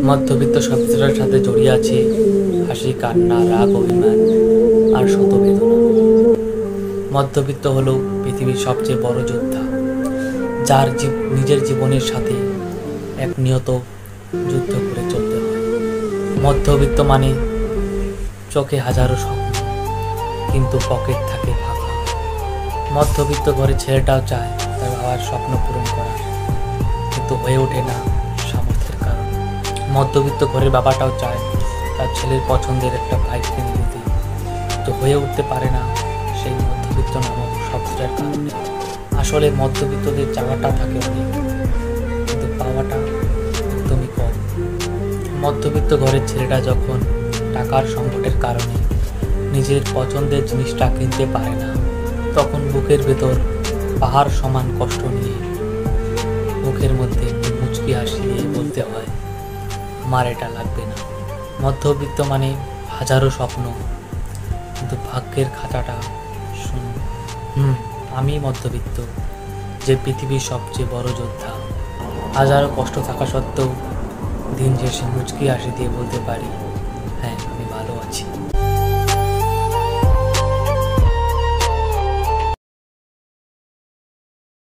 মধ্যবিত্ত শব্দটার সাথে জড়িয়ে আছে হাসি, কান্না, রাগ, অভিমান আর শত বেদনা। মধ্যবিত্ত হলো পৃথিবীর সবচেয়ে বড় যোদ্ধা, যার নিজের জীবনের সাথে এক নিয়ত যুদ্ধ করে চলতে হয়। মধ্যবিত্ত মানে চোখে হাজারো স্বপ্ন, কিন্তু পকেট থাকে ফাঁকা। মধ্যবিত্ত ঘরে ছেলেটাও চায় তার বাবার স্বপ্ন পূরণ করার, কিন্তু হয়ে ওঠে না সামর্থ্যের কারণে। মধ্যবিত্ত ঘরের বাবাটাও চায় তার ছেলের পছন্দের একটা বাইক কিনে দিতে, কিন্তু হয়ে উঠতে পারে না সেই মধ্যবিত্ত নামক শব্দটার কারণে। আসলে মধ্যবিত্তদের চাওয়াটা থাকে অনেক, কিন্তু পাওয়াটা একদমই কম। মধ্যবিত্ত ঘরের ছেলেটা যখন টাকার সংকটের কারণে নিজের পছন্দের জিনিসটা কিনতে পারে না, তখন বুকের ভেতর পাহাড় সমান কষ্ট নিয়ে মুখের মধ্যে একটু মুচকি হাসি দিয়ে বলতে হয়, আমার এটা লাগবে না। মধ্যবিত্ত মানে হাজারো স্বপ্ন, কিন্তু ভাগ্যের খাতাটা শূন্য। আমি মধ্যবিত্ত, যে পৃথিবীর সবচেয়ে বড় যোদ্ধা। হাজারো কষ্ট থাকা সত্ত্বেও দিন শেষে মুচকি হাসি দিয়ে বলতে পারি, হ্যাঁ, আমি ভালো আছি।